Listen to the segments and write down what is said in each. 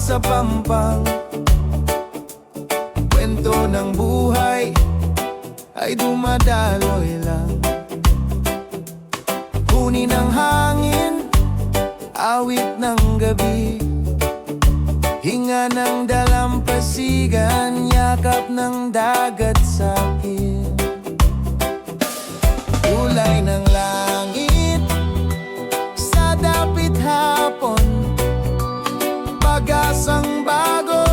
sa pampang. Kwento ng buhay ay dumadaloy lang. Huni ng hangin, awit ng gabi, hinga ng dalampasigan, yakap ng dagat sa'kin. Kulay ng langit sa dapit hapon, pag-asang bago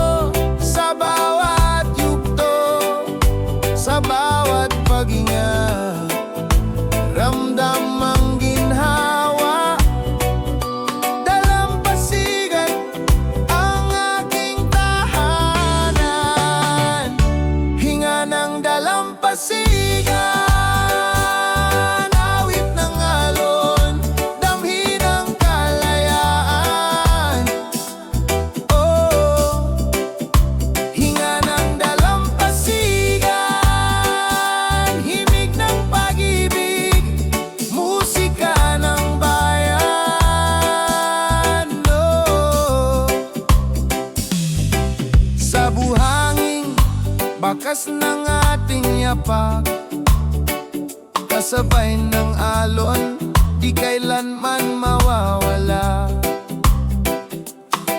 sa bawat yugto, sa bawat paghinga, ramdam ang ginhawa. Dalampasigan ang aking tahanan, hinga ng dalampasigan, awit ng alon, damhi ng kalayaan. Oh, hinga ng dalampasigan, himig ng pag-ibig, musika ng bayan. Oh, sa buhangin, bakas ng ating yapak, kasabay ng alon, di kailanman mawawala.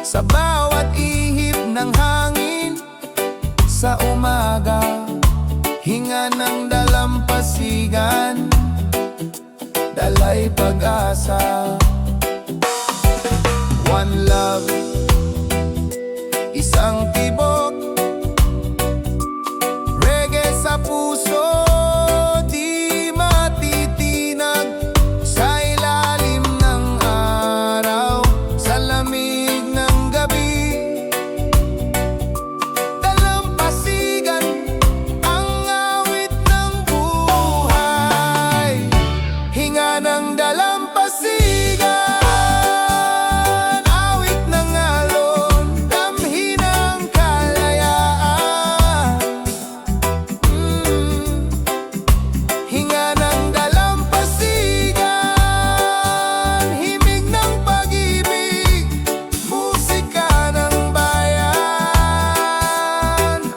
Sa bawat ihip ng hangin sa umaga, hinga ng dalampasigan, dalay pag-asa. One love, isang tibok, reggae sa puso, di matitinag sa ilalim ng araw, sa lamig ng gabi. Dalampasigan ang awit ng buhay, hinga ng dalampasigan, awit ng alon, damhi ng kalayaan. Hinga ng dalampasigan, himig ng pag-ibig, musika ng bayan.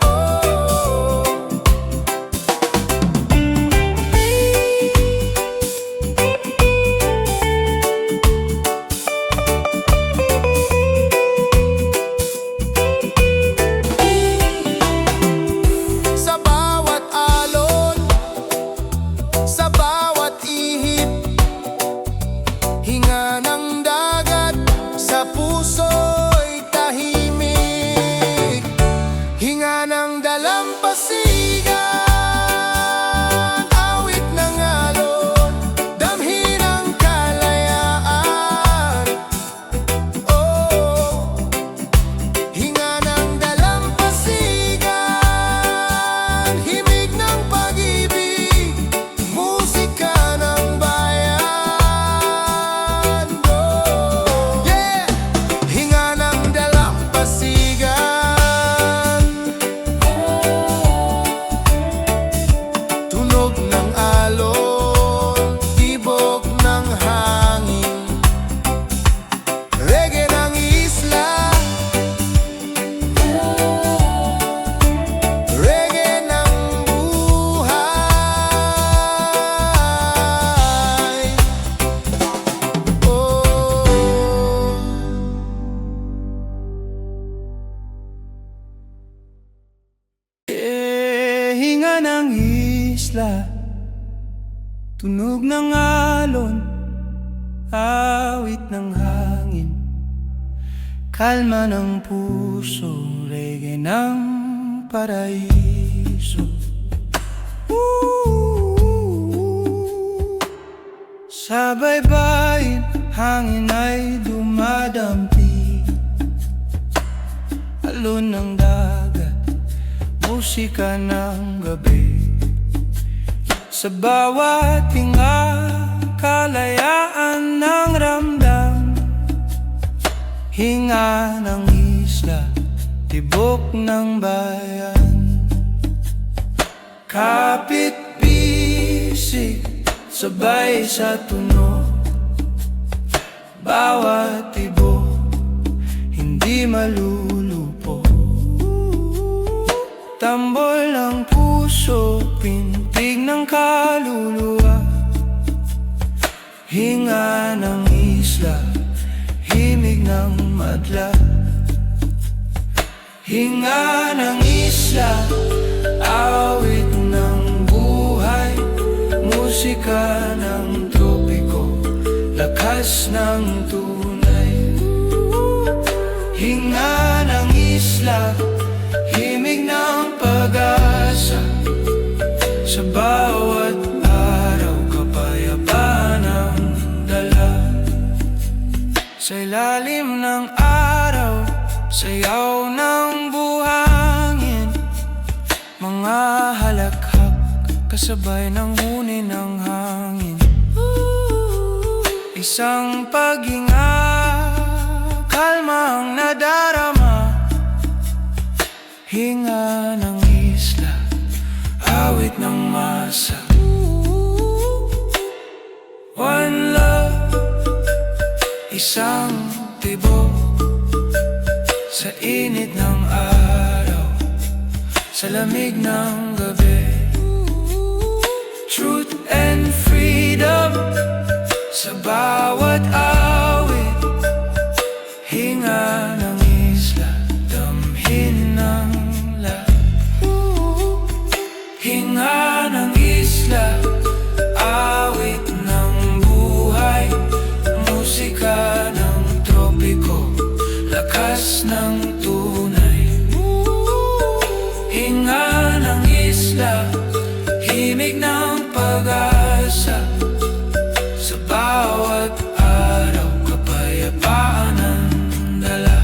Oh, sa bawat alon, sa bawat ihip, hinga ng dagat sa puso'y tahimik, hinga ng dalampasigan, awit ng alon, damhi ng kalayaan. Oh, hinga ng dalampasigan, himig ng pag-ibig, musika ng bayan. Oh, yeah! Hinga ng dalampasigan, tunog ng alon, tibok ng hangin, reggae ng isla, reggae ng buhay. Oh, hinga ng isla, tunog ng alon, awit ng hangin, kalma ng puso, reggae ng paraiso. Sa baybayin, hangin ay dumadampi, alon ng dagat, musika ng gabi. Sa bawat tinga, kalayaan ng ramdam, hinga ng isla, tibok ng bayan. Kapit bisig, sabay sa tunog, bawat tibok, hindi di malulupo. Tambol ng puso, pintig ng kaluluwa, hinga ng isla, himig ng madla. Hinga ng isla, awit ng buhay, musika ng tropiko, lakas ng tunay. Hinga ng isla, himig ng pag-asa, sa bawat araw kapayapaan ang dala. Sa ilalim ng araw, sayaw ng buhangin, mga halakhak kasabay ng huni ng hangin. Isang paghinga, kalmang nadarama, hinga ng isla, awit ng masa. One love, isang tibok, sa init ng araw, sa lamig ng gabi. Truth and freedom, sa bawat awit, hinga ng isla, damhin ng hinga ng isla, awit ng buhay, musika ng tropiko, lakas ng tunay. Hinga ng isla, himig ng pag-asa, sa bawat araw kapayapaan ang dala.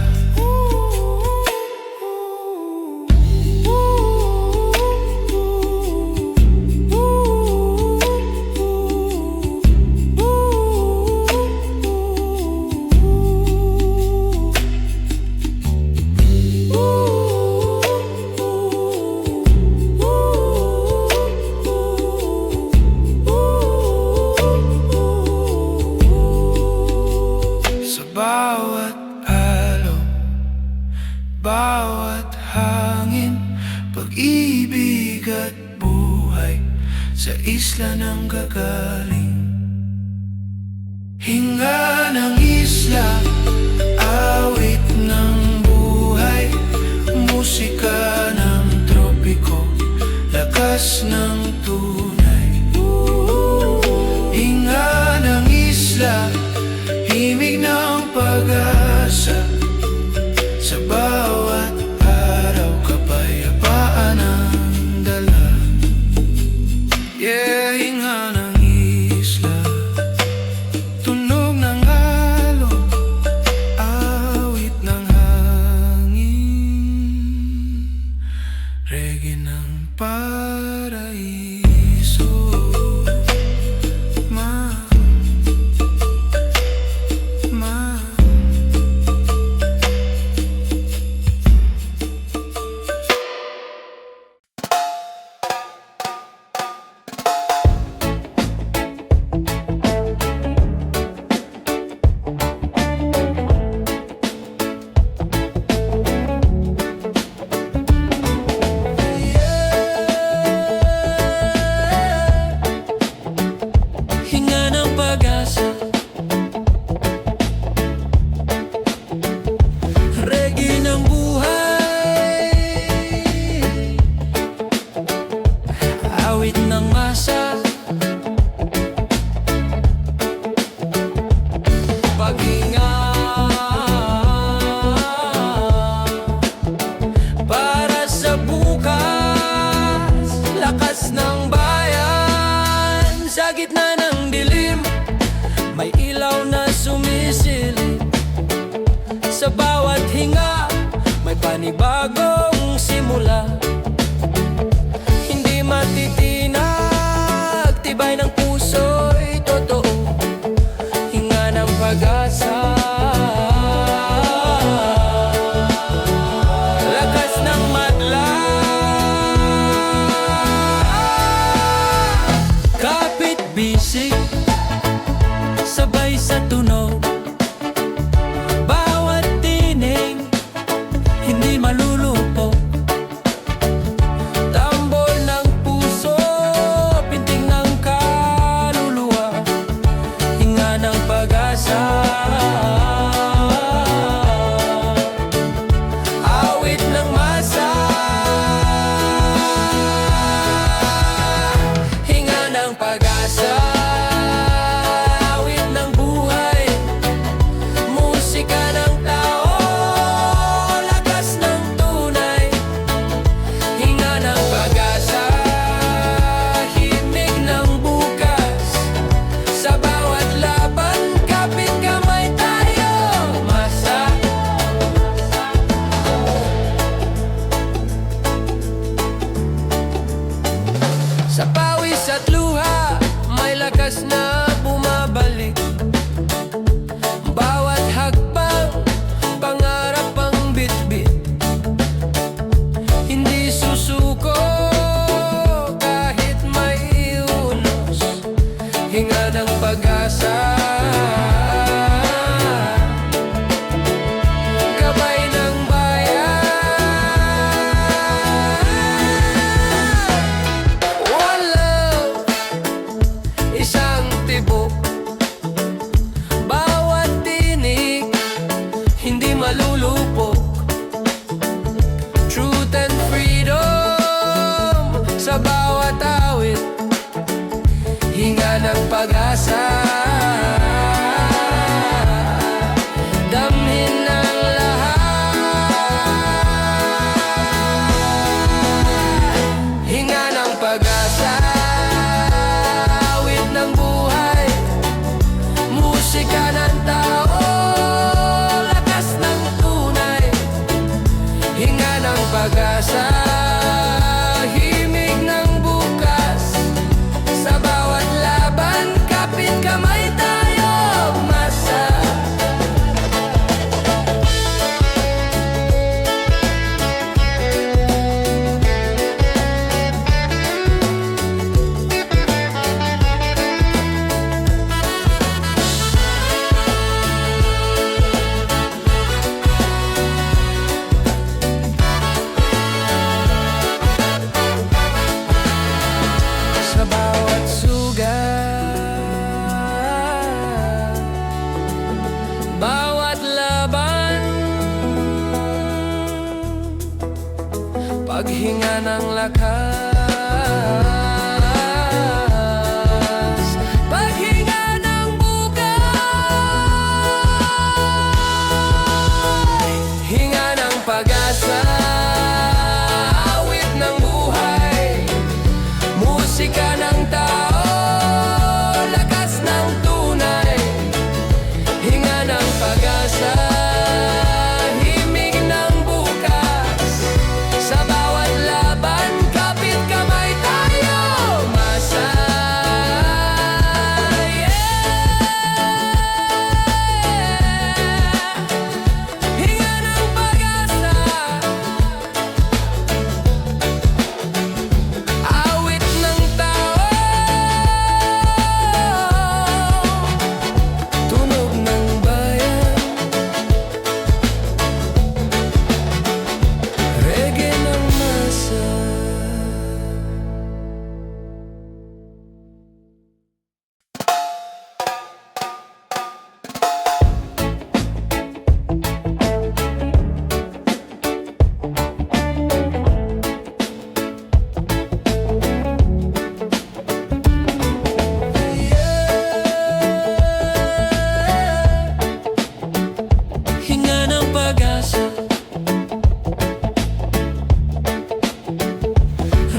Bawat alon, bawat hangin, pag-ibig at buhay, sa isla ng gagaling. Hinga ng isla, awit ng buhay, musika ng tropiko, lakas ng tunay. Hinga ng isla, himig ng pag-asa, sa bawat araw kapayapaan ang dala. Yeah, hinga ng isla, tunog ng alon, awit ng hangin, reggae ng paraiso. Sa bawat hinga, may panibagong simula. Hindi matitinag, tibay ng puso'y totoo. Hinga ng pag-asa, lakas ng madla. Kapit bisig, sabay sa tunog. Bawat tinig, pag-asa, himig ng bukas. Sa bawat laban, kapit kamay tayo, umasa. Sa bawat sugat, bawat laban, paghinga ng lakas, paghinga ng bukas, hinga ng pag-asa, awit ng buhay, musika ng tao, lakas ng tunay, hinga ng pag-asa, himig ng bukas. Sa bawat laban, kapit kamay tayo, umasa. Hinga ng pag-asa, awit ng tao, tunog ng bayan, reggae ng masa. Hinga ng pag-asa,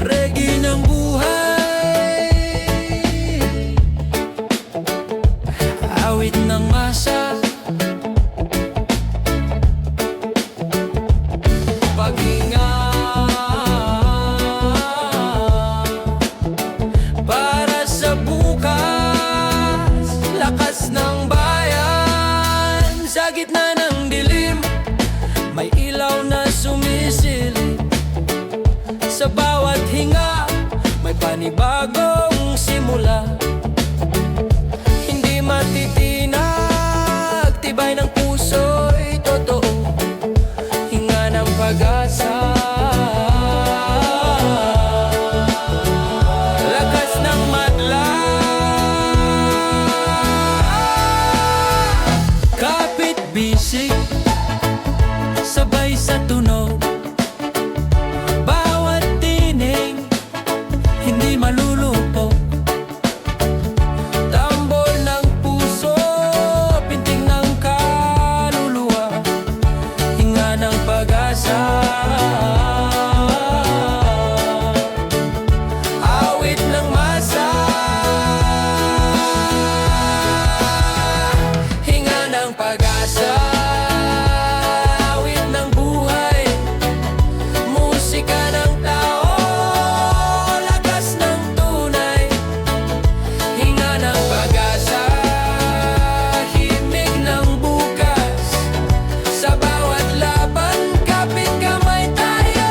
reggae ng buhay, awit ng masa, paghinga para sa bukas, lakas ng bayan. Sa gitna ng dilim, may ilaw na sumisilip. Sa bawat hinga, may panibagong simula. Hindi matitinag, tibay ng puso'y totoo, hinga ng pag-asa, lakas ng madla, kapit bisig, sabay sa tunog, bawat tinig, hindi malulupok. Tambol ng puso, pintig ng kaluluwa, hinga ng pag-asa, awit ng masa, hinga ng pag-asa, awit ng buhay, musika ng tao, lakas ng tunay, hinga ng pag-asa, himig ng bukas. Sa bawat laban, kapit kamay tayo,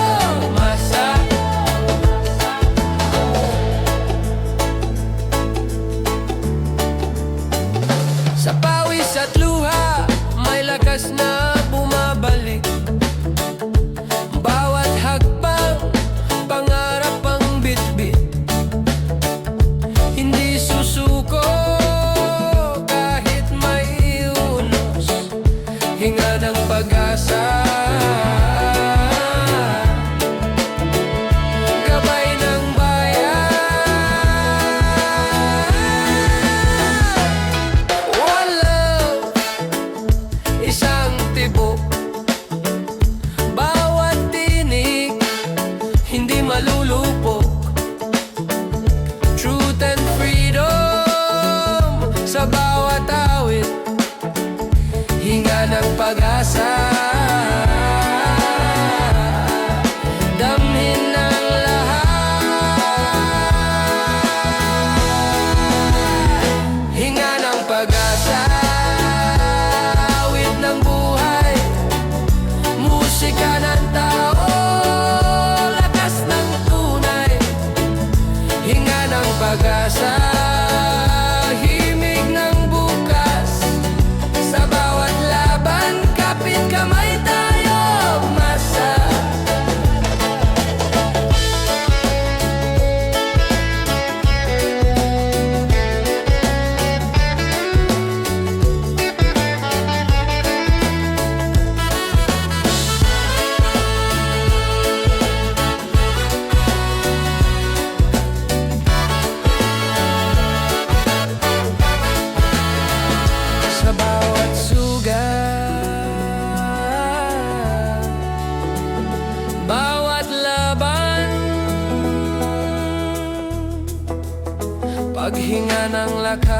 paghinga ng lakas,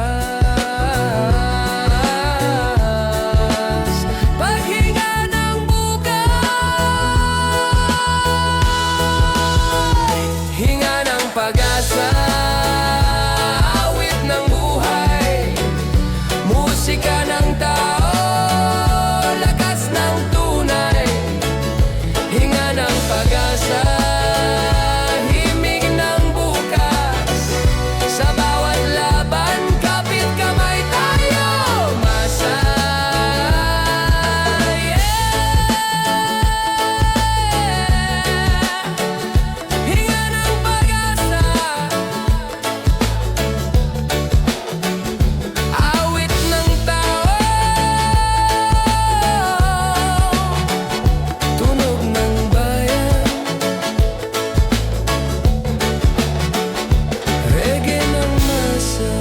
paghinga ng bukas, hinga ng pag-asa, awit ng buhay, musika ng tao, lakas ng tunay, hinga ng pag-asa, himig ng bukas, sa bawat laban, kapit kamay tayo, masa. Hinga ng pag-asa, awit ng tao, tunog ng bayan, reggae ng masa.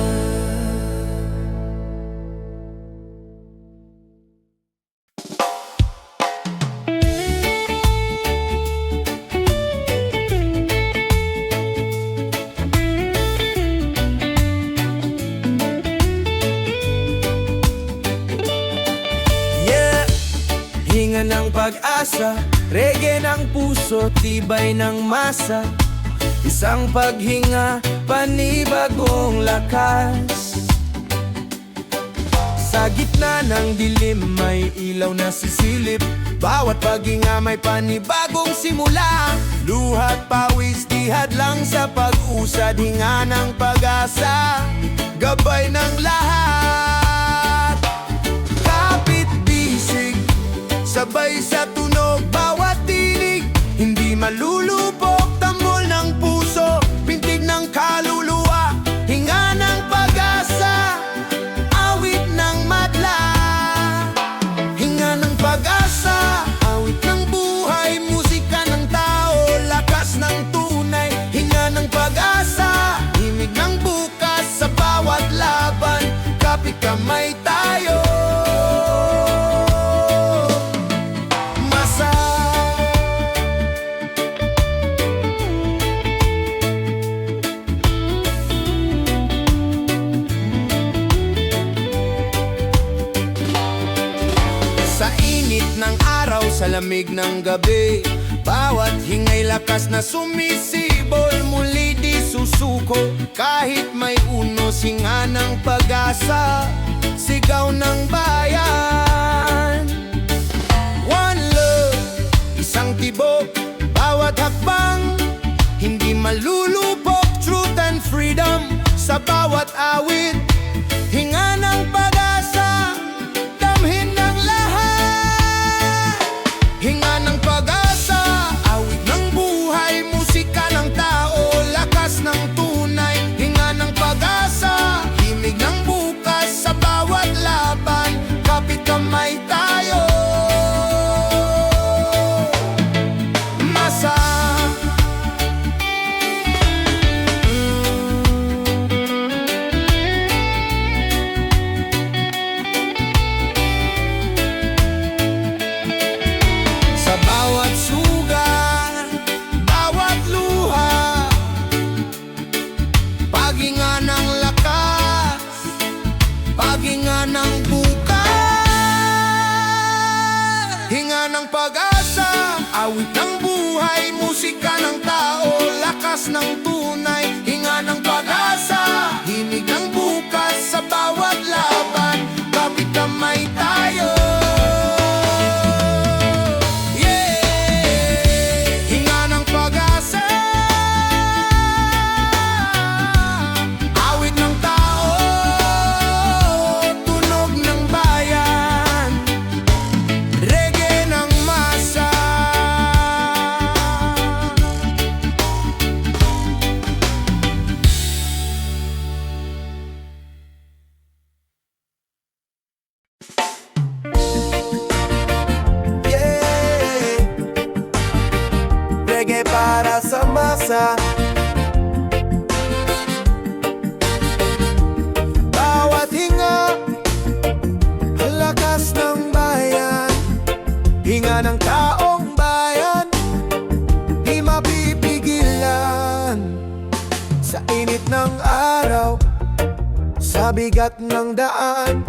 Yeah, hinga ng pag-asa, reggae ng puso, tibay ng masa. Isang paghinga, panibagong lakas. Sa gitna ng dilim, may ilaw na sisilip. Bawat paghinga may panibagong simula. Luhat pawis, tihad lang sa pag-usad. Hinga ng pag-asa, gabay ng lahat. Kapit bisig, sabay sa tunog, bawat tinig. Hindi malulupok, tambol ng puso, pintig ng kaluluwa. Hinga ng pag-asa, awit ng madla. Hinga ng pag-asa, awit ng buhay, musika ng tao, lakas ng tunay. Hinga ng pag-asa, himig ng bukas, sa bawat laban, kapit kamay tayo, masa. Sa init ng araw, sa lamig ng gabi, bawat hingay lakas na sumisibol, muli di susuko. Kahit may unos, hinga ng pag-asa, sigaw ng bayan. One love, isang tibok, bawat hakbang, hindi malulupok. Truth and freedom, sa bawat awit, hinga ng pag-asa, damhin ng lahat. Hinga ng pag-asa, awit ng buhay, musika ng tao, lakas ng tunay. Hinga ng pag-asa, himig ng bukas, sa bawat laban, kapit kamay tayo, masa. Sa bawat sugat, bawat luha, paghinga ng lakas, paghinga ng bukas. Hinga ng pag-asa, awit ng buhay, musika ng tao, lakas ng tunay. Hinga ng pag-asa, himig ng bukas, sa bawat laban, kapit kamay tayo. Hinga ng pag-asa, awit ng tao, tunog ng bayan, reggae ng masa. Yeah, reggae para sa masa. Bawat hinga, lakas ng bayan, hinga ng taong bayan, di mapipigilan. Sa init ng araw, sa bigat ng daan.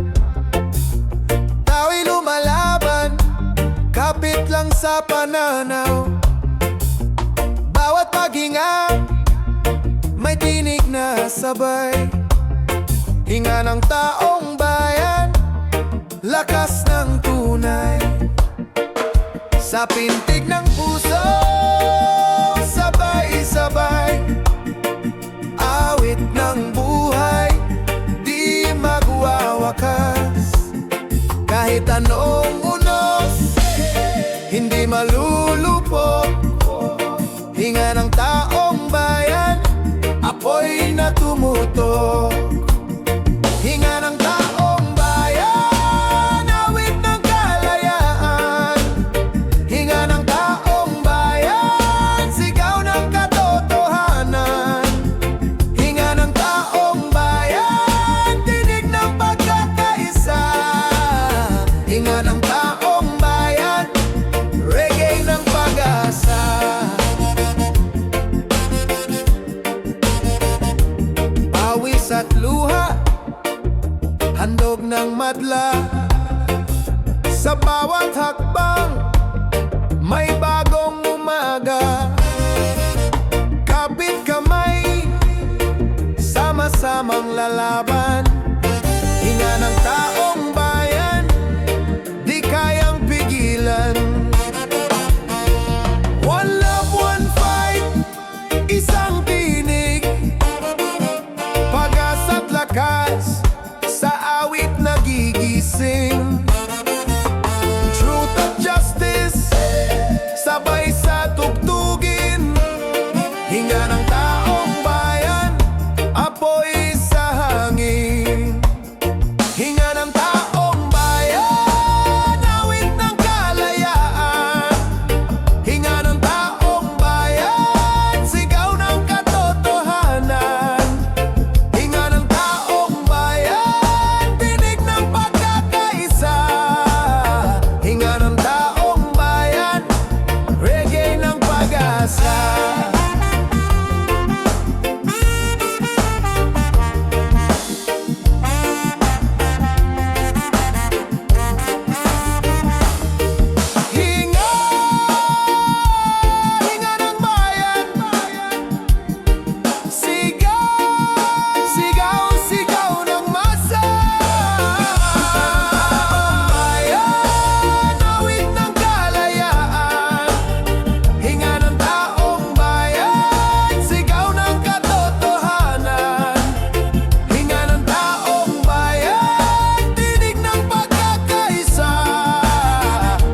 Tao'y lumalaban, kapit lang sa pananaw. Bawat paghinga, may tinig na sabay. Hinga ng taong bayan, lakas ng tunay. Sa pintig ng puso, sabay-sabay. Awit ng buhay, di magwawakas. Kahit anong unos, hindi malulupok. Hinga ng taong bayan, apoy na tumutok. Hinga ng taong bayan, awit ng kalayaan. Hinga ng taong bayan, sigaw ng katotohanan. Hinga ng taong bayan, tinig ng pagkakaisa. Hinga ng taong bayan, reggae ng pag-asa. Pawis at luha, handog ng madla. Sa bawat hakbang, may bagong umaga. Kapit kamay, sama-samang lalaban. Hinga ng taong bayan, di kayang pigilan. One love, one fight, isang tinig. Pag-asa't lakas, sa awit nagigising. Truth at justice, sabay sa tugtugin. Hinga ng taong bayan, apoy sa hangin. Hinga ng taong bayan, awit ng kalayaan. Hinga ng taong bayan, sigaw ng katotohanan. Hinga ng taong bayan, tinig ng pagkakaisa. Hinga ng taong bayan, reggae ng pag-asa. Hinga, hinga ng bayan. Sigaw, sigaw, sigaw ng masa. Bayan, awit ng kalayaan. Hinga ng taong bayan, sigaw ng katotohanan. Hinga ng taong bayan, tinig ng pagkakaisa.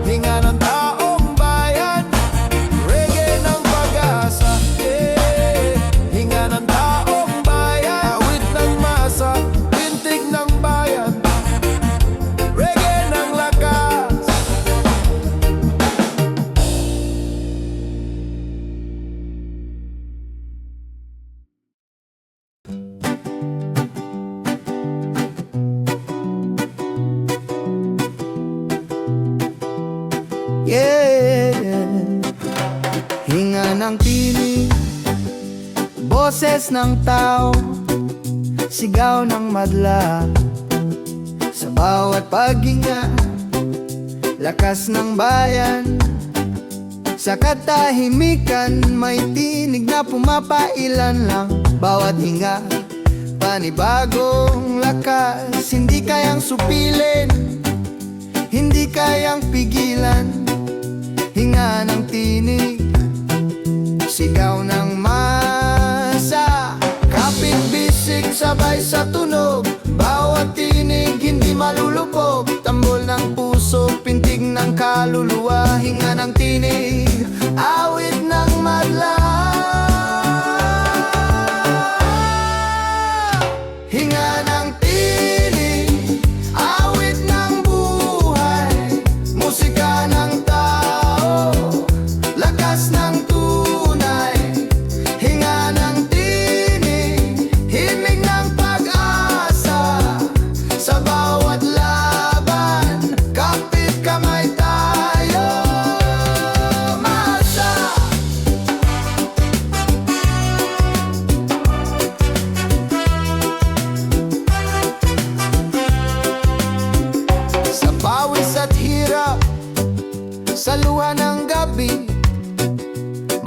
Hinga ng taong bayan, reggae ng pag-asa. Hinga ng taong bayan, awit ng masa, pintig ng bayan, reggae ng lakas. Yeah. Hinga ng tinig, boses ng tao, sigaw ng madla. Sa bawat paghinga, lakas ng bayan. Sa katahimikan, may tinig na pumapailan lang. Bawat hinga, panibagong lakas. Hindi kayang supilin, hindi kayang pigilan. Hinga ng tinig, sigaw ng masa. Kapit bisig, sabay sa tunog. Bawat tinig, hindi malulupog. Tambol ng puso, pintig ng kaluluwa. Hinga ng tinig, awit ng madla. Hinga ng tinig, awit ng buhay. Musika ng tao, lakas ng tunay. Hinga ng tinig, himig ng pag-asa. Sa bawat laban, kapit kamay tayo.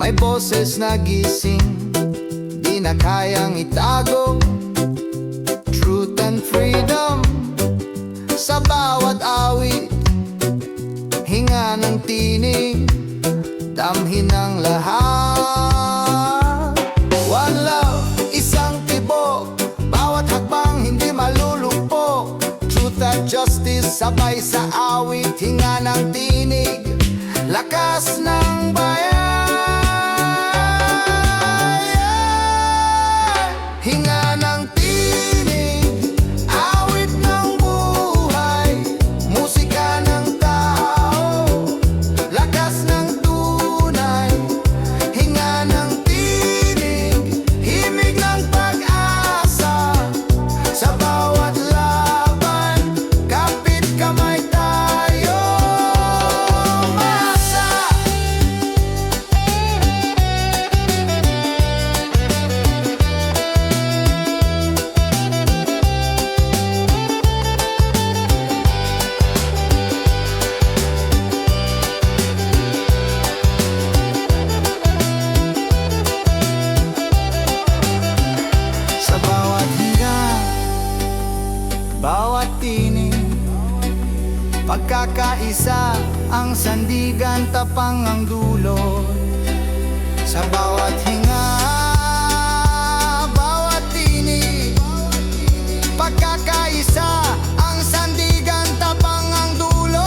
May boses na gising, di na kayang itago. Truth and freedom sa bawat awit. Hinga ng tinig, damhin ng lahat. One love, isang tibok, bawat hakbang hindi malulupok. Truth and justice, sabay sa awit. Hinga ng tinig, lakas ng bayan. Hinga ng tinig, awit ng buhay, musika ng tao, lakas ng tunay. Hinga ng tinig, himig ng pag-asa. Sa bawat laban, kapit kamay tayo. Masa! Sa bawat higa, bawat tinig, pagkakaisa ang sandigan, tapang ang dulot. Sa bawat hinga, bawat tinig, pagkakaisa ang sandigan, tapang ang dulot.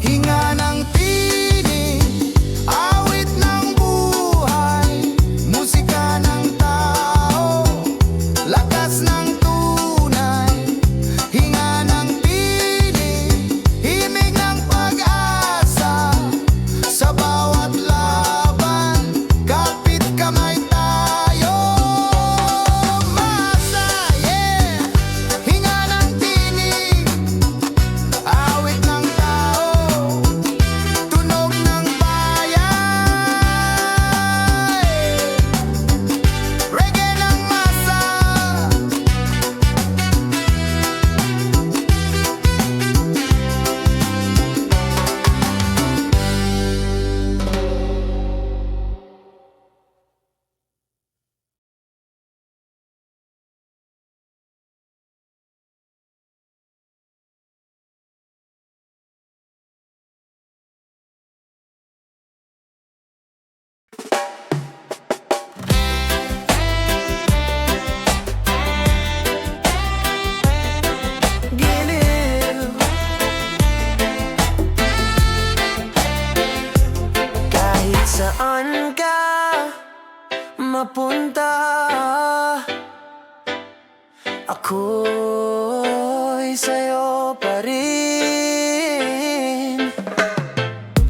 Hinga ng tinig, awit ng buhay, musika ng tao, lakas ng tunay. Hinga ng tinig, himig ng pag-asa. Sa bawat laban, kapit kamay tayo. Masa, yeah! Hinga ng tinig, awit ng tao, tunog ng bayan, reggae ng masa. Giliw, Kahit saan ka mapunta, ako'y sa'yo pa rin.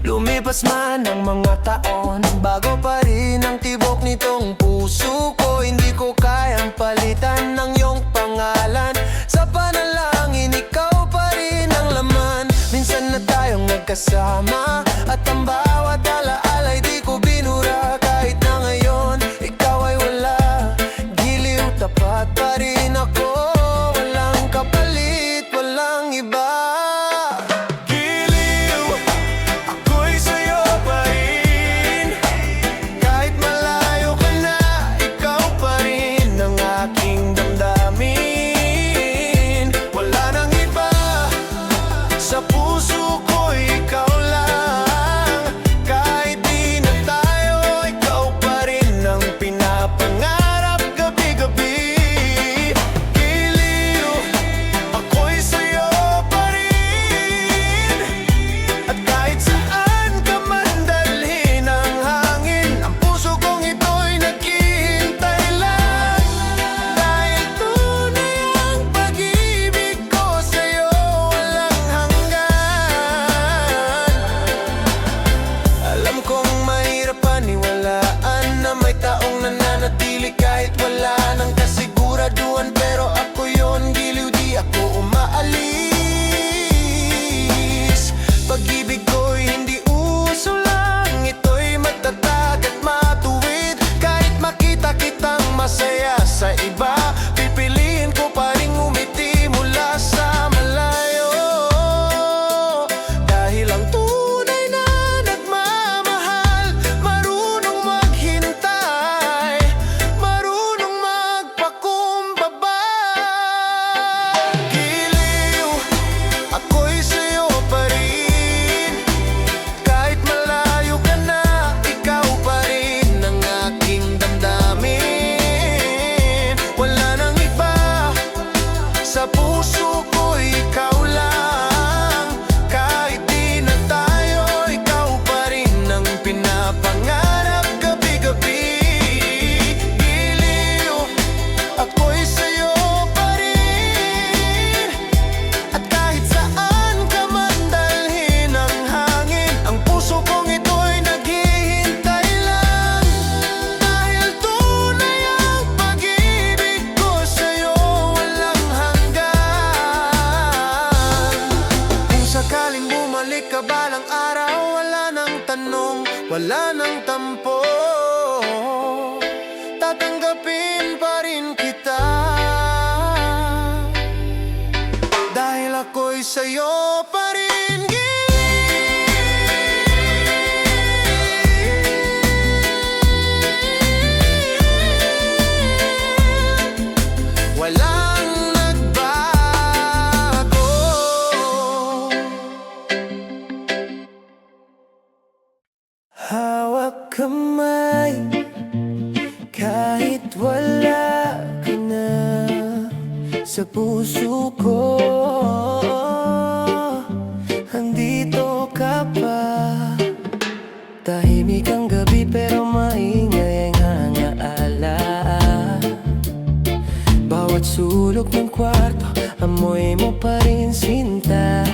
Lumipas man ang mga taon, bago pa rin ang tibok nitong puso ko. Hindi ko kayang palitan ng iyong pangalan. Sa panalangin, ikaw pa rin ang laman. Minsan na tayong nagkasama, at ang bawat alaala'y di ko binura. Kahit na ngayon, ikaw ay wala. Giliw, tapat pa rin ako. Walang kapalit, walang iba. Giliw, ako'y sa'yo pa rin. Kahit malayo ka na, ikaw pa rin ang aking damdamin. Wala nang iba, sa puso ko ikaw lang. puso ko ikaw lang. Kahit di na tayo, ikaw pa rin ang pinapangarap gabi-gabi. Giliw, ako'y sa'yo pa rin. At kahit saan ka man dalhin ang hangin, ang puso kong ito'y naghihintay lang. Dahil tunay ang pag-ibig ko sa'yo, walang hanggan. Kung sakaling bumalik ka balang araw, wala nang tanong, wala nang tampo, tatanggapin pa rin kita. Dahil ako'y sa'yo pa rin. Walang nagbago. Hawak kamay, kahit wala ka na sa puso ko. Andito ka pa. Tahimik ang gabi pero maingay ang hangaala. Bawat sulok ng kwarto, amoy mo pa rin sinta.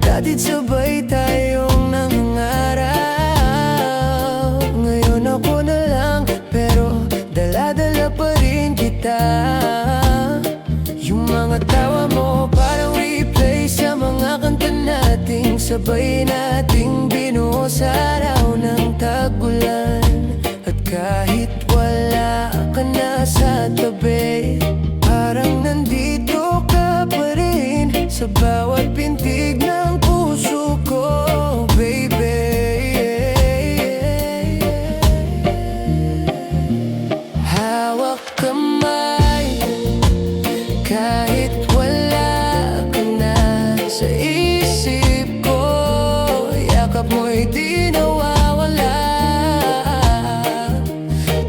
Dati sabay tayong nangangarap. Ngayon ako na lang, pero dala-dala pa rin kita. Yung mga tawa mo parang replay sa mga kanta nating sabay nating binuo sa araw ng tag-ulan. At kahit wala ka na sa tabi, parang nandito ka pa rin sa bawat pintig ng puso ko, baby. Hawak kamay, kahit wala ka na sa isip ko. Yakap mo'y di nawawala.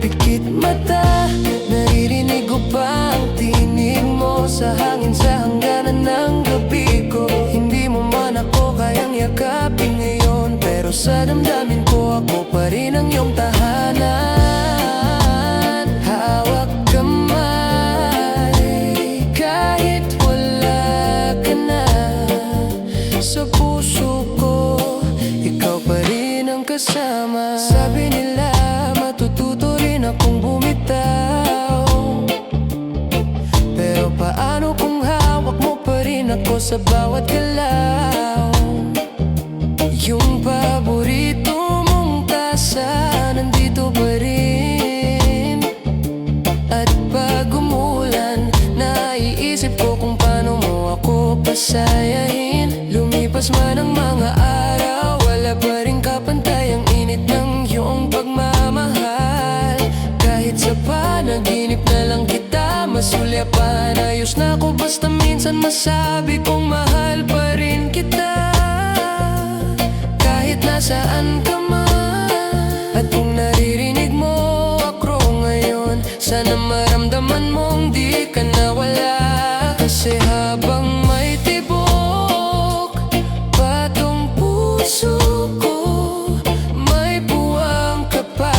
Pikit mata, naririnig ko pa ang tinig mo sa hangin sa hangganan ng gabi ko. Hindi mo man ako kayang yakapin ngayon, pero sa damdamin ko ako pa rin ang iyong tahanan. Hawak kamay, kahit wala ka na sa puso ko, ikaw pa rin ang kasama. Sabi nila matututo rin akong bumitaw, pero paano kung hawak mo pa rin ako sa bawat galaw? Yung paborito mong tasa nandito pa rin. At pag umulan, naiisip ko kung paano mo ako pasayahin. Lumipas man ang mga araw, wala pa rin kapantay ang init ng iyong pagmamahal. Kahit sa panaginip na lang kita masulyapan, ayos na ako basta minsan masabi kong mahal pa rin kita. Kahit nasaan ka man, at kung naririnig mo ako ngayon, sana maramdaman mong di ka nawala. Kasi habang may tibok patong puso ko, may buwang ka pa.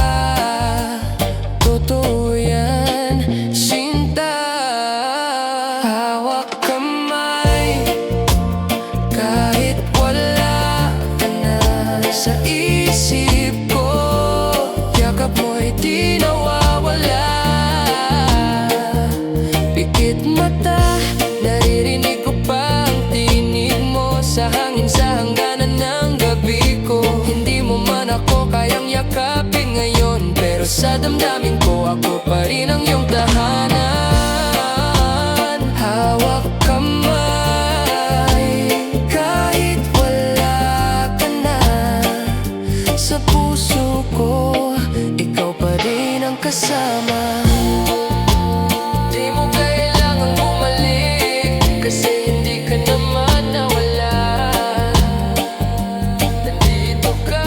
Totoo yan, sinta. Hawak kamay, kahit wala ka na sa isip ko. Yakap mo'y di nawawala. Pikit mata, naririnig ko pa ang tinig mo sa hangin sa hangganan ng gabi ko. Hindi mo man ako kayang yakapin ngayon, pero sa damdamin ko ako pa rin ang iyong tahanan. Hawak kamay, kahit wala ka na sa puso ko, ikaw pa rin ang kasama. Di mo kailangan bumalik, kasi hindi ka naman nawala. Nandito ka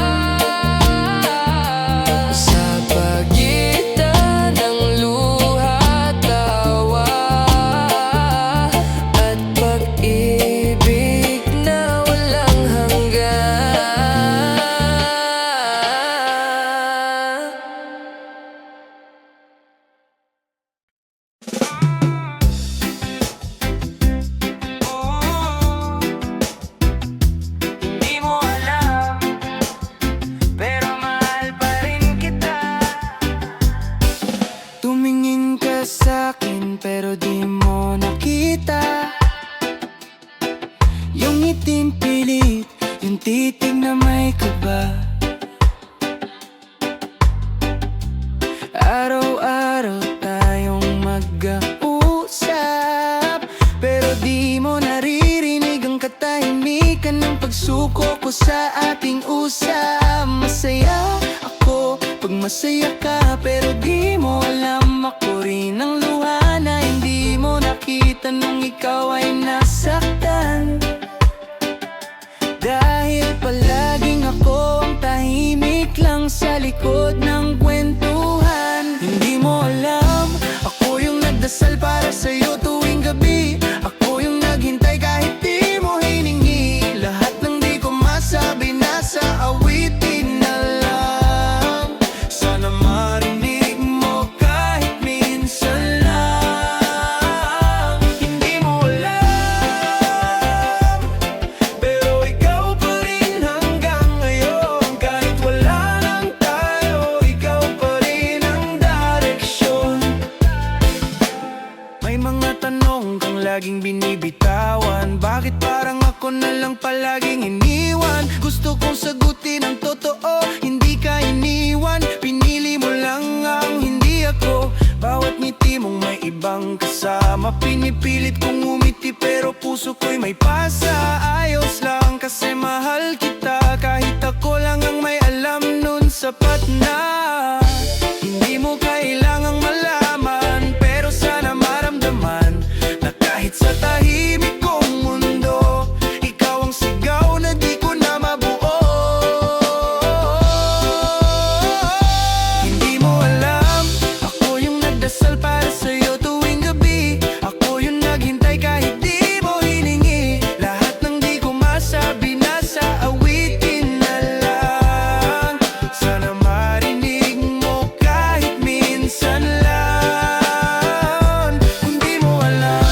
sa pagitan ng lupa pero di mo nakita. Yung ngiting pilit, yung titig na may kaba. Araw-araw tayong mag-uusap, pero di mo naririnig ang katahimikan ng pagsuko ko sa ating usap. Masaya ako pag masaya ka, pero di mo alam ako rin ang luha na hindi mo nakita nung ikaw ay nasaktan. Dahil palaging ako ang tahimik lang sa likod ng kwentuhan. Hindi mo alam, ako yung nagdasal para sa'yo tuwing gabi. Ako yung naghintay kahit di mo hiningi. Lahat ng di ko masabi nasa awitin na lang. Sana marinig mo kahit minsan lang. Hindi mo alam, pero ikaw pa rin hanggang ngayon. Kahit wala lang tayo, ikaw pa rin ang direksyon. May mga tanong kang laging binibitawan. Bakit parang ako na lang palaging iniwan? Gusto kong sagutin ang totoo, hindi ka iniwan. Pinili mo lang ang hindi ako. Bawat ngiti mong may ibang kasama. Pinipilit kong umiti pero puso ko'y may pasa. Ayos lang kasi mahal kita. Kahit ako lang ang may alam nun, sapat na. Hindi mo kailangang malaman, pero sana maramdaman na kahit sa tahimik kong mundo, ikaw ang sigaw na di ko na mabuo. Hindi mo alam, ako yung nagdasal para sa'yo tuwing gabi. Ako yung naghintay kahit di mo hiningi. Lahat ng di ko masabi nasa awitin na lang. Sana marinig mo kahit minsan lang. Hindi mo alam,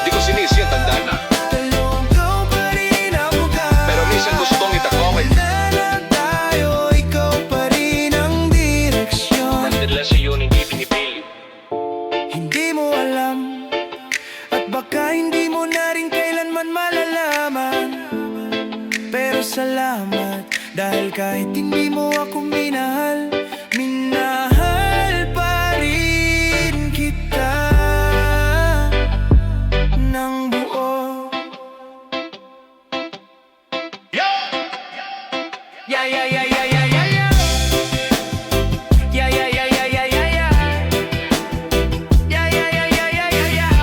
Di ko sinisi ang tanda na, talong ikaw pa rin ang ugat. pero minsan gustong itakaway. Wala na tayo, ikaw pa rin ang direksyon. Madalas yun hindi pinipili. Hindi mo alam, at baka hindi mo na rin kailanman malalaman. Pero salamat, dahil kahit hindi mo ako minahal, minahal pa rin kita ng buo. Yeah, yeah, yeah, yeah, yeah, yeah, yeah. Yeah, yeah, yeah, yeah, yeah, yeah, yeah. Yeah, yeah, yeah, yeah, yeah, yeah, yeah.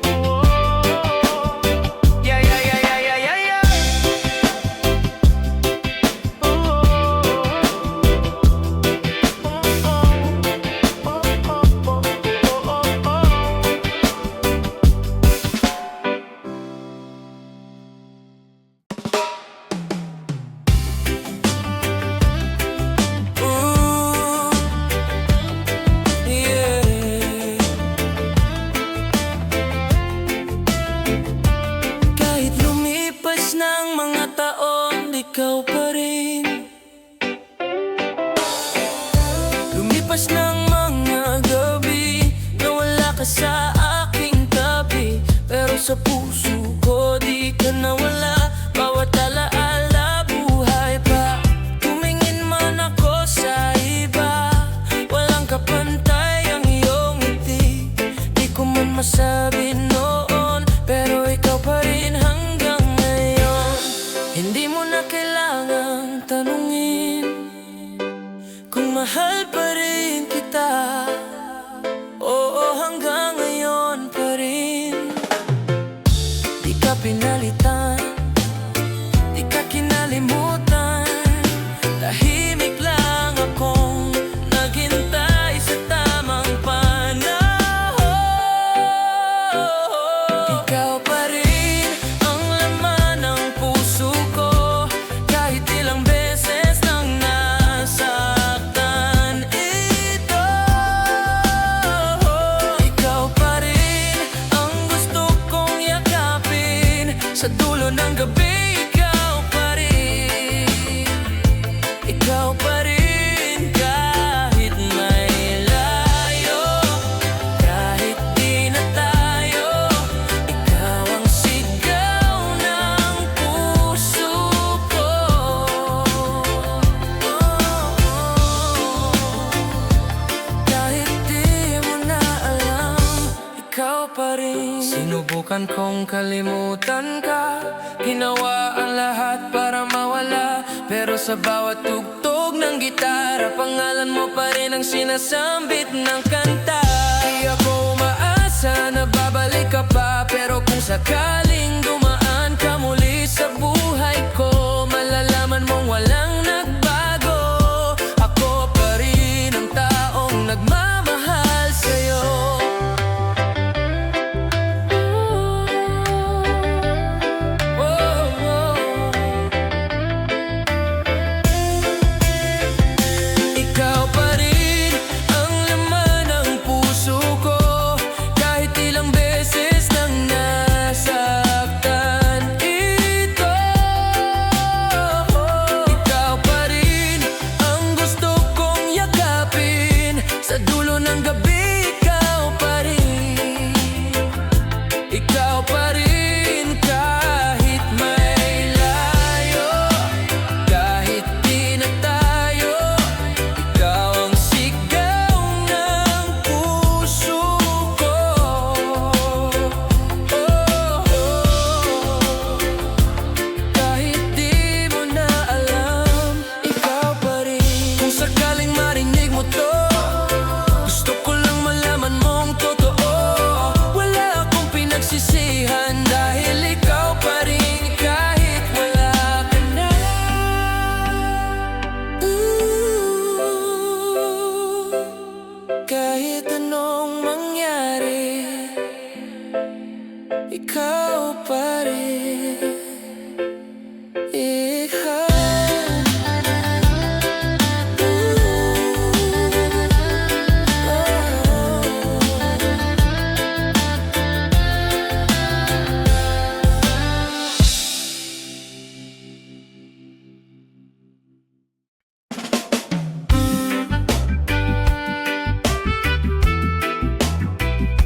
Oh, yeah, yeah, yeah, yeah, yeah, yeah, yeah. Kahit lumipas ng mga taon, ikaw pa rin. Lumipas ng mga gabi na wala ka sa aking tabi, pero sa puso ko di ka nawala. Bawat alaala buhay pa. Tumingin man ako sa iba, walang kapantay ang iyong ngiti. Di ko man masabi noon, pero ikaw pa rin hanggang ngayon. Hindi mo na kailangang tanungin kung mahal pa rin kita. Oo, hanggang ngayon pa rin. Di ka pinalitan, di ka kinalimutan. Tahimik lang akong naghintay sa tamang panahon. Ikaw pa rin ang laman ng puso ko, kahit ilang beses nang nasaktan ito. Ikaw pa rin ang gusto kong yakapin. Sa dulo ng gabi, ikaw pa rin. Ikaw pa rin kahit may layo. pa rin. Sinubukan kong kalimutan ka, ginawa ang lahat para mawala, pero sa bawat tugtog ng gitara, pangalan mo pa rin ang sinasambit ng kanta. Di ako umaasa na babalik ka pa, pero kung sakaling dumaan ka muli sa buhay ko, malalaman mong walang nagbago. Ako pa rin ang taong nagmamahal sa'yo. Ikaw pa rin ang laman ng puso ko, kahit ilang beses nang nasaktan ito. Ikaw pa rin ang gusto kong yakapin, sa dulo ng gabi ikaw pa rin. Ikaw pa rin kahit may layo, kahit di na tayo. Ikaw ang sigaw ng puso ko. Kahit di mo na alam, ikaw pa rin. Kung sakaling marinig mo to, gusto ko lang malaman mong totoo. Wala akong pinagsisihan dahil ikaw pa rin kahit wala ka na. Kahit anong mangyari, ikaw pa rin. Ikaw.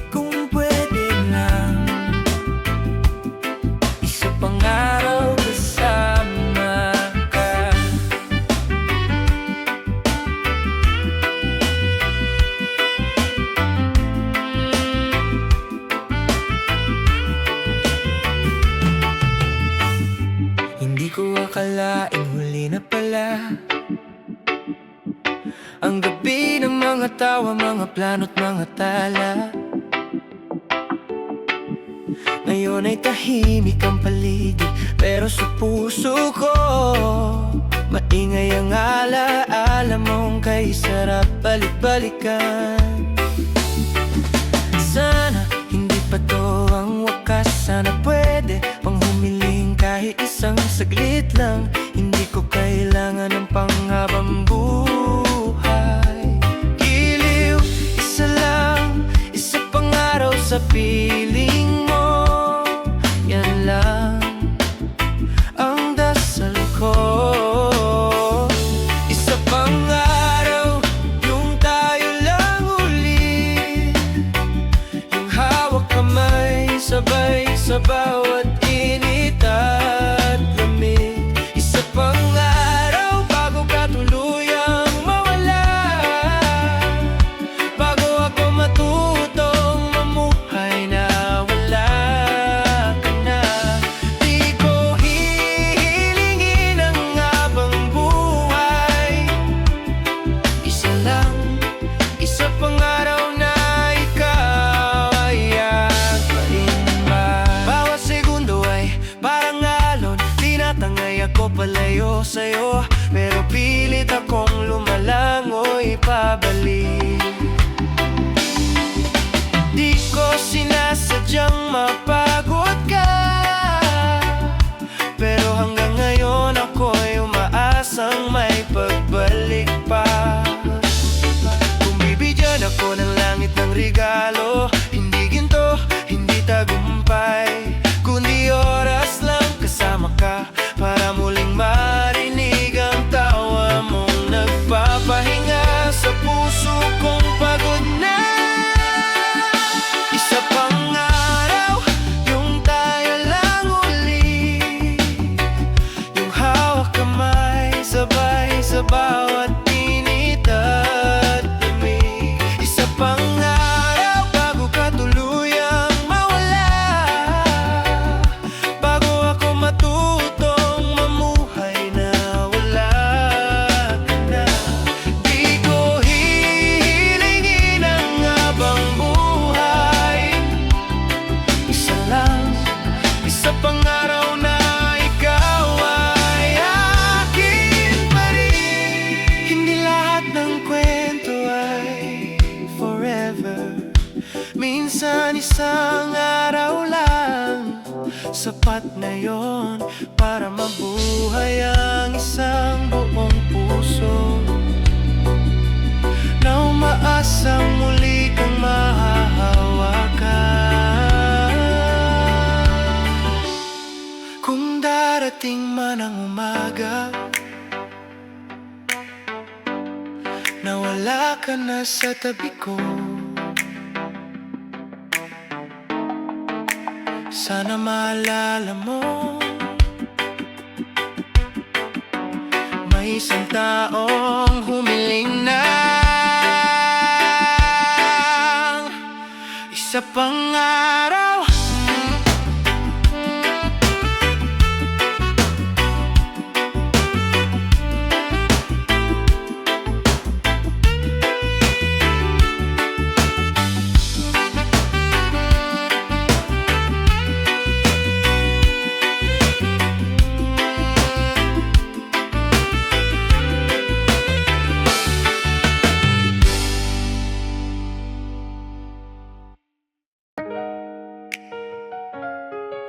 Kung pwede lang, isa pang araw kasama ka. Hindi ko akalaing huli na pala ang gabi ng mga tawa, mga plano't mga tala. Ngayon ay tahimik ang paligid, pero sa puso ko maingay ang alaala mong kay sarap balik-balikan. Sana hindi pa to ang wakas, sana pwede pang humiling kahit isang saglit lang. Hindi ko kailangan ng panghabang buhay. Giliw, isa lang, isa pang araw sa piling mo. Yan lang ang dasal ko. Isa pang araw, yung tayo lang uli, yung hawak kamay, sabay sa bawat init at lamig. Isa pang araw bago ka tuluyang mawala, bago ako matutong mamuhay na wala ka na. Di ko hihilingin ang habang buhay. Isa lang, isa pang araw na ikaw ay akin ba. Bawat segundo ay parang alon, tinatangay ako palayo sa'yo, pero pilit akong lumalangoy pabalik. Di ko sinasadyang mapagod ka, pero hanggang ngayon ako'y umaasang may pagbalik pa. Kung bibigyan ako ng langit ng regalo, hindi ginto, hindi tagumpay, kundi oras lang kasama ka, para muling marinig ang tawa mong nagpapahinga sa puso kong pagod na. Isa pang araw, yung tayo lang uli, yung hawak kamay, sabay sa bawat init at lamig. Isa pang araw bago ka forever. Minsan isang araw lang, sapat na yon para mabuhay ang isang buong puso na umaasang muli kang mahahawakan. Kung darating man ang umaga na wala ka na sa tabi ko, sana maalala mo may isang taong humiling ng isa pang araw.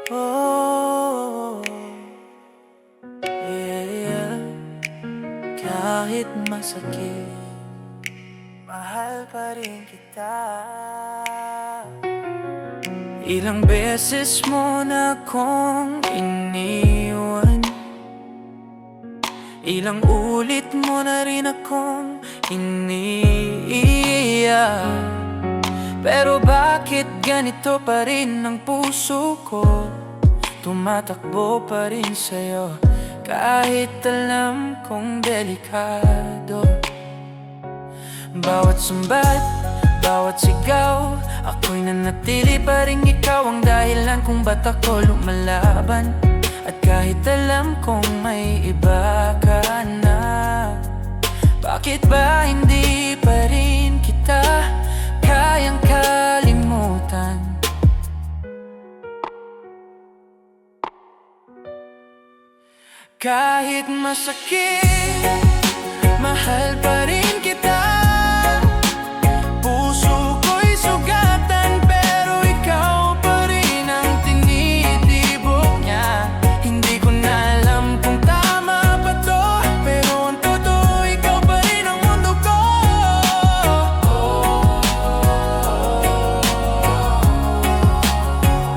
Oh, yeah. Kahit masakit, mahal pa rin kita. Ilang beses mo na akong iniwan, ilang ulit mo na rin akong iniiyak. Pero bakit ganito pa rin ang puso ko? Tumatakbo pa rin sa'yo kahit alam kong delikado. Bawat sumbat, bawat sigaw, ako'y nanatili pa rin ikaw ang dahilan kung ba't ako lumalaban. At kahit alam kong may iba ka na, bakit ba hindi pa rin kita kayang kalimutan? Kahit masakit, mahal pa rin kita. Puso ko'y sugatan, pero ikaw pa rin ang tinitibok niya. Hindi ko na alam kung tama ba to, pero ang totoo, ikaw pa rin ang mundo ko.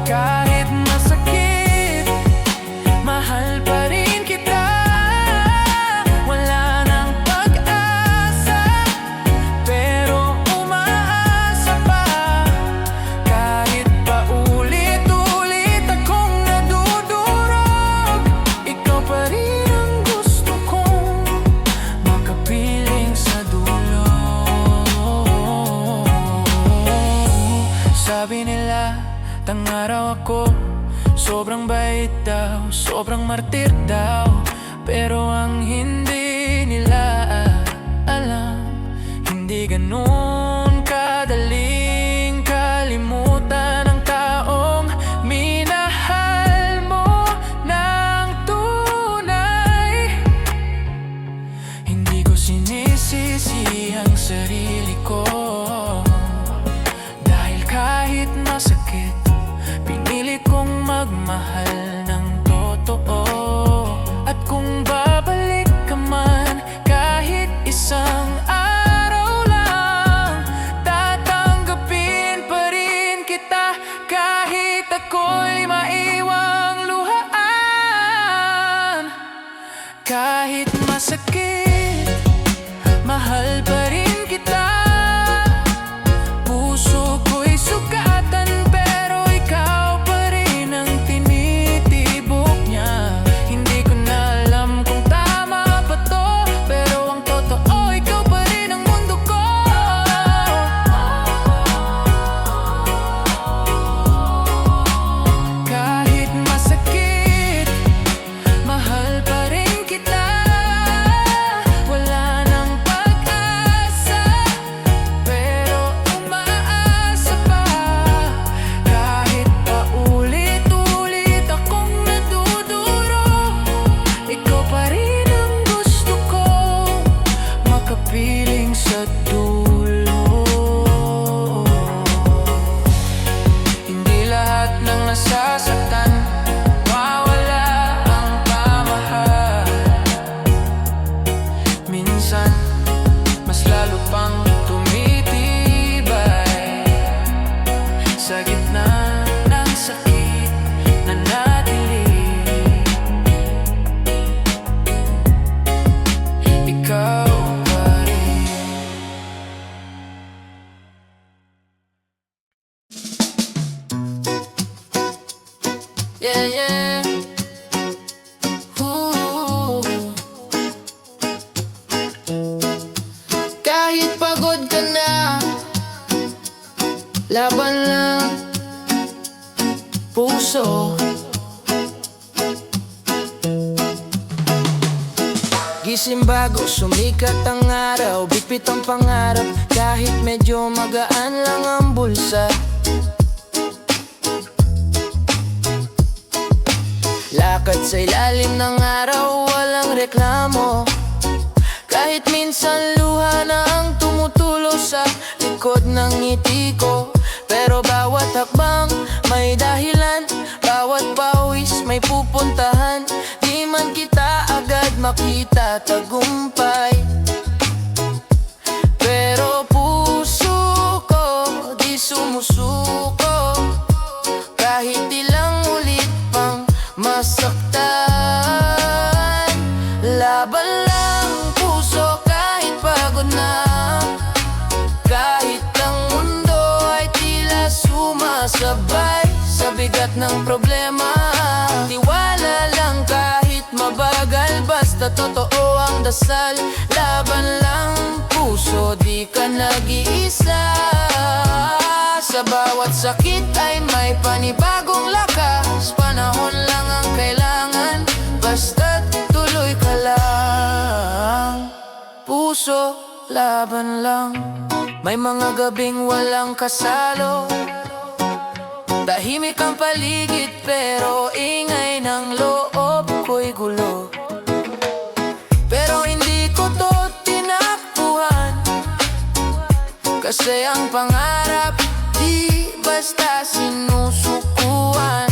Kahit masakit, mahal pa rin kita. Wala nang pag-asa, pero umaasa pa. Kahit pa ulit-ulit akong nadudurog, ikaw pa rin ang gusto kong makapiling sa dulo. Sabi nila, tangaraw ako, sobrang bait daw, sobrang martir daw. Pero ang hindi nila alam, hindi ganun kadaling kalimutan ang taong minahal mo ng tunay. Hindi ko sinisisi ang sarili ko, dahil kahit masakit, pinili kong magmahal ng totoo. At kung babalik ka man kahit isang araw lang, tatanggapin pa rin kita kahit ako'y maiwang luhaan. Kahit masakit, mahal pa rin kita. Puso ko'y sugatan, pero ikaw pa rin ang tinitibok niya. Hindi ko na alam kung tama ba to, pero ang totoo, ikaw pa rin ang mundo ko. Kahit masakit, mahal pa rin kita. Yeah, yeah. Ooh. Kahit pagod ka na, laban lang, puso. Gising bago sumikat ang araw, bigpit ang pangarap, kahit medyo magaan lang ang bulsa. Lakad sa ilalim ng araw, walang reklamo, kahit minsan luha na ang tumutulo sa likod ng ngiti ko. Pero bawat hakbang may dahilan, bawat pawis may pupuntahan. Di man kita agad makita tagumpay, pero puso ko di sumusuko, kahit ilang ulit pang masaktan. Laban lang puso kahit pagod na, kahit ang mundo ay tila sumasabay sa bigat ng problema. Tiwala lang kahit mabagal, basta totoo ang dasal. Laban lang puso, di ka nag-iisa. Sa bawat sakit ay may panibagong lakas. Panahon lang ang kailangan, basta't tuloy ka lang. Puso, laban lang. May mga gabing walang kasalo, tahimik ang paligid pero ingay ng loob ko'y gulo. Pero hindi ko to tinakbuhan, kasi ang pangarap di basta sinusukuan.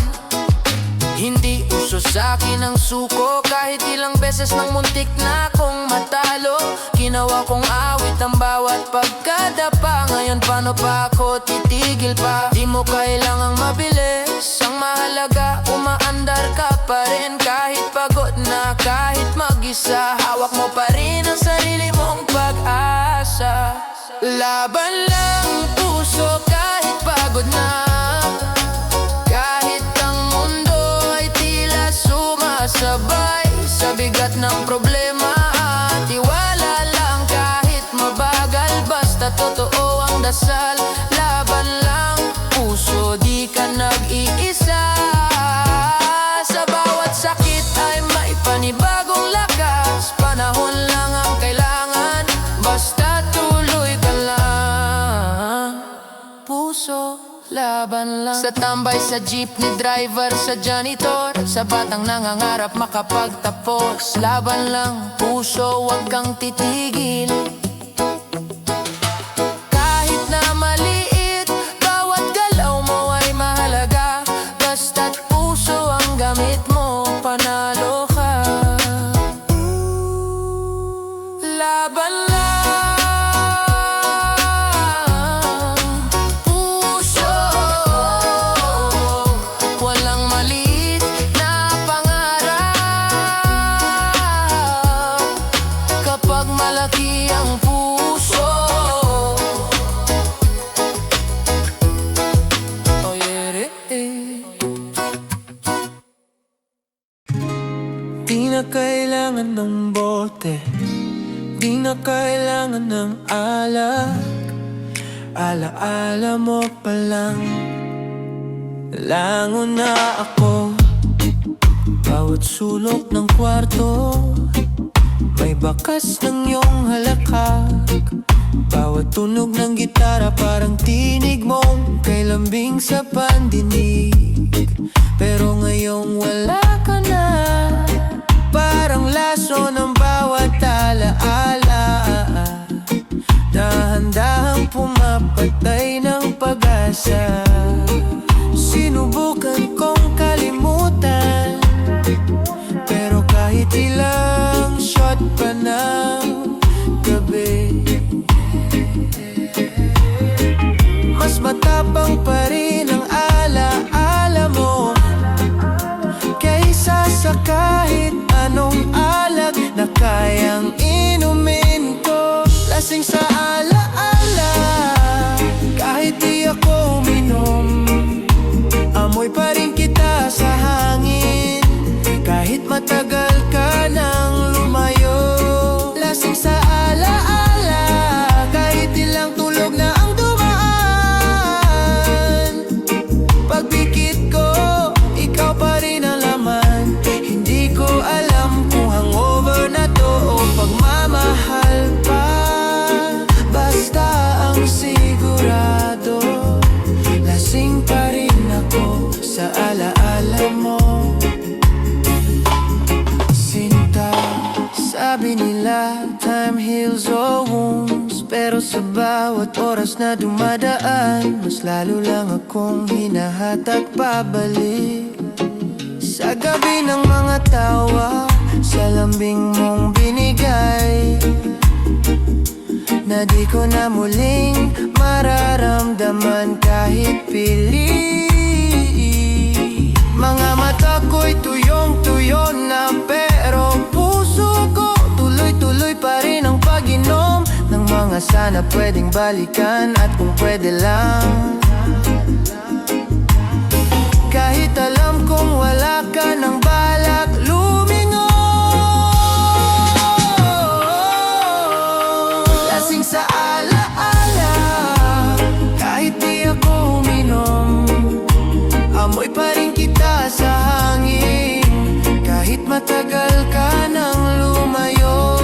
Hindi uso sa'kin ang suko, kahit ilang beses nang muntik na akong matalo. Ginawa kong awit ang bawat pagkadapa, ngayon paano pa ako titigil pa? Di mo kailangang mabilis, ang mahalaga umaandar ka pa rin. Kahit pagod na, kahit mag-isa, hawak mo pa rin ang sarili mong pag-asa. Laban lang puso kahit pagod na, kahit ang mundo ay tila sumasabay sa bigat ng problema. Tiwala lang kahit mabagal, basta totoo ang dasal. Laban lang puso, di ka nag-iisa. Sa bawat sakit ay may panibagong lakas. Panahon lang ang kailangan, basta tuloy ka lang. Puso, laban lang. Sa tambay, sa jeepney driver, sa janitor, sa batang nangangarap makapagtapos. Laban lang puso, huwag kang titigil. Kahit na maliit, bawat galaw mo ay mahalaga. Basta't puso ang gamit mo, panalo ka. Laban lang puso, walang maliit na pangarap kapag malaki ang puso. Oh yeah, Di na kailangan ng bote, di na kailangan ng alak. Alaala mo pa lang, lango na ako. Bawat sulok ng kwarto may bakas ng iyong halakhak. Bawat tunog ng gitara parang tinig mong kay lambing sa pandinig. Pero ngayong wala ka na, parang laso ng bawat alaala, dahan-dahang pumapatay ng pag-asa. Sinubukan kong kalimutan, pero kahit ilang shot pa ng gabi, mas matapang pa rin ang alaala mo kaysa sa kahit anong alak na kayang inumin ko. Lasing sa alaala, kahit di ako uminom, amoy pa rin kita sa hangin. bawat oras na dumadaan, mas lalo lang akong hinahatak pabalik. Sa gabi ng mga tawa, sa lambing mong binigay, na di ko na muling mararamdaman kahit pili. Mga mata ko'y tuyong-tuyo na, pero puso ko tuloy-tuloy pa rin ang pag-inom ng mga sana pwedeng balikan at kung pwede lang. Kahit alam kong wala ka ng balak lumingon. Lasing sa alaala, kahit di ako uminom, amoy pa rin kita sa hangin, kahit matagal ka nang lumayo.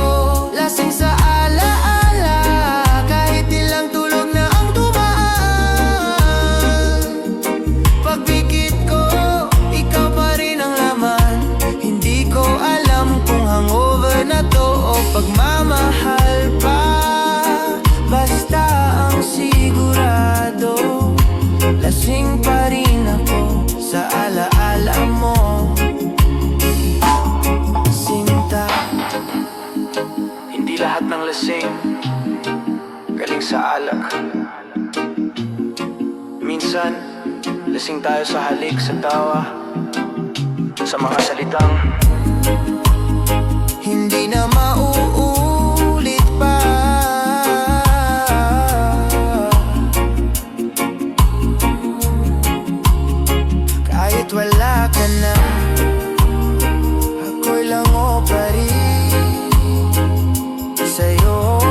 Lasing sa alaala, kahit ilang tulog na ang dumaan, pagbigit ko, ikaw pa rin ang laman. Hindi ko alam kung hangover na to o pagmamahal pa, basta ang sigurado, lasing pa rin ako sa alaala mo, Sinta. Hindi lahat ng lasing galing sa alak. Minsan, lasing tayo sa halik, sa tawa, sa mga salitang Hindi na mauulit pa. Kahit wala ka na, ako'y lango pa rin sa'yo,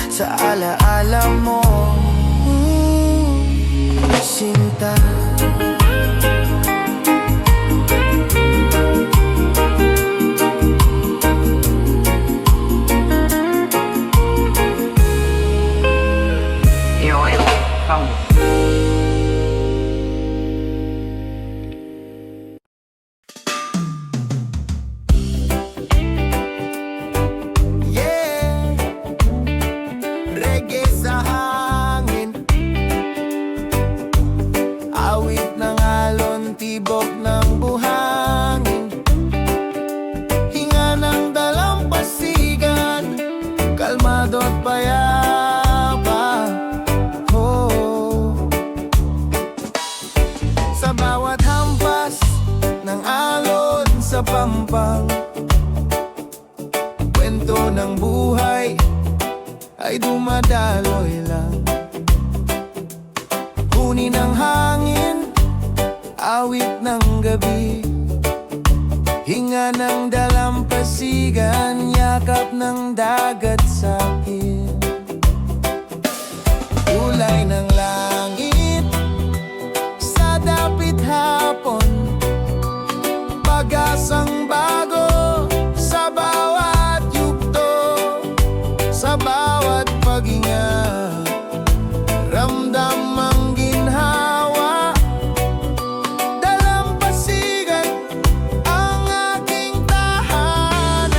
sa alaala mo, Sinta. Yeah, reggae sa hangin, awit ng alon, tibok ng buhangin, hinga ng dalampasigan, kalmado at payapa. Oh, sa bawat hampas ng alon sa pampang, kwento ng buhay ay dumadaloy lang. Huni ng hangin, awit ng gabi, hinga ng dalampasigan, yakap ng dagat sa akin. Kulay ng langit sa dapit hapon, pag-asang bago sa bawat yugto, sa bawat paghinga, ramdam ang ginhawa. Dalampasigan ang aking tahanan,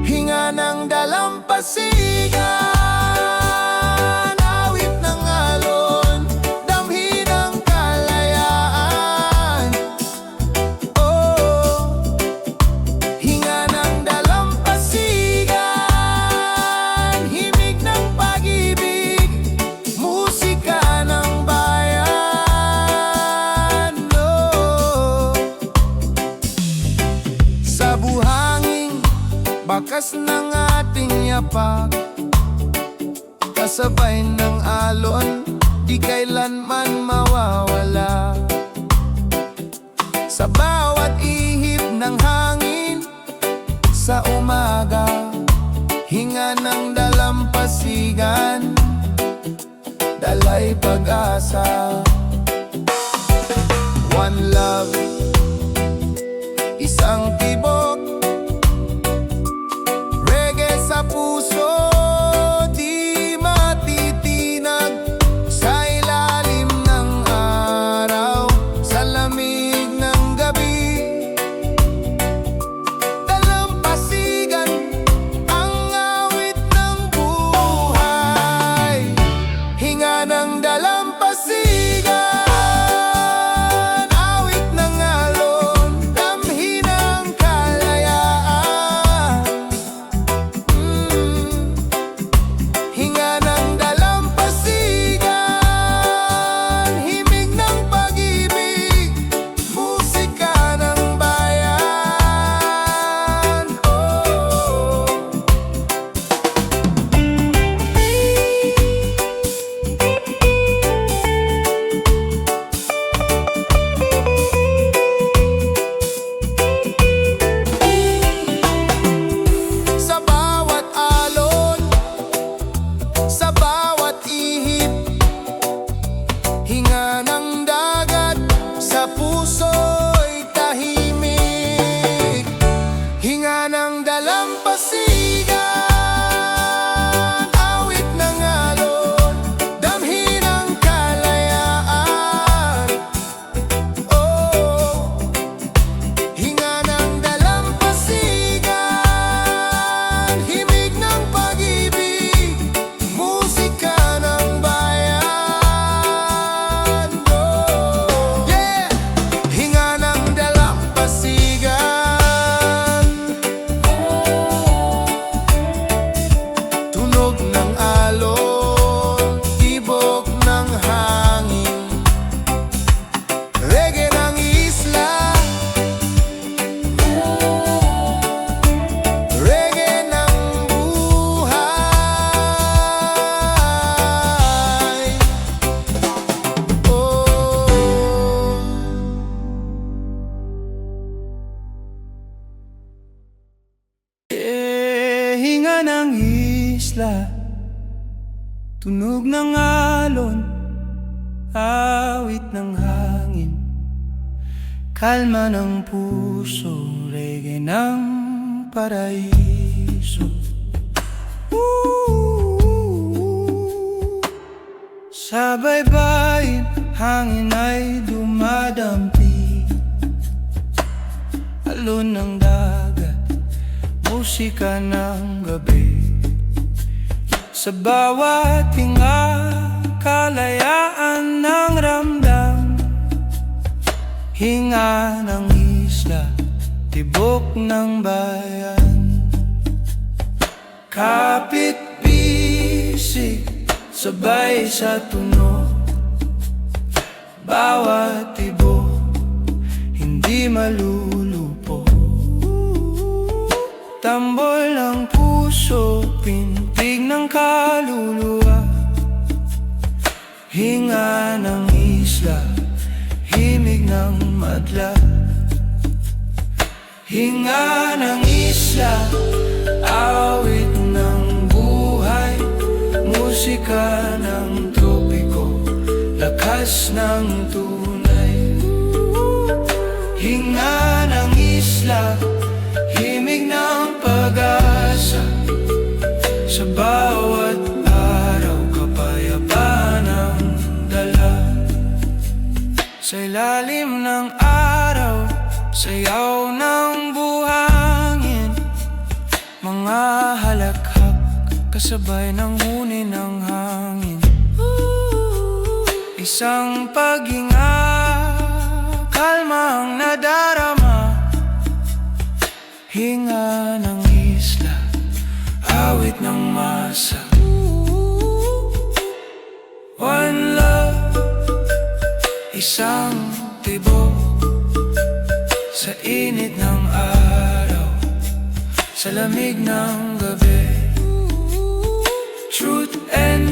hinga ng dalampasigan, awit ng alon, damhi ng kalayaan. Oh, hinga ng dalampasigan, himig ng pag-ibig, musika ng bayan. Oh, sa buhangin, bakas ng ating yapak, kasabay ng alon, di kailanman mawawala. Sa bawat ihip ng hangin, sa umaga, hinga ng dalampasigan, dalay pag-asa. One love, isang tibok, reggae sa puso, di matitinag sa ilalim ng araw, sa lamig ng gabi. Dalampasigan ang awit ng Tunog ng alon, awit ng hangin, kalma ng puso, reggae ng paraiso. Sa baybayin, hangin ay dumadampi, alon ng dagat, musika ng gabi. Sa bawat tinga, kalayaan ng ramdam, hinga ng isla, tibok ng bayan. Kapit bisig, sabay sa tunog, bawat tibok, hindi malulupo. Tambol ng puso, pintig ng kaluluwa, hinga ng isla, himig ng madla. Hinga ng isla, awit ng buhay, musika ng tropiko, lakas ng tunay. Hinga ng isla, himig ng pag-asa, sa bawat araw kapayapaan ang dala. Sa ilalim ng araw, sayaw ng buhangin, mga halakhak kasabay ng huni ng hangin. Isang paghinga, kalmang nadarama, hinga ng isla, awit ng masa. One love, isang tibok, sa init ng araw, sa lamig ng gabi. Truth and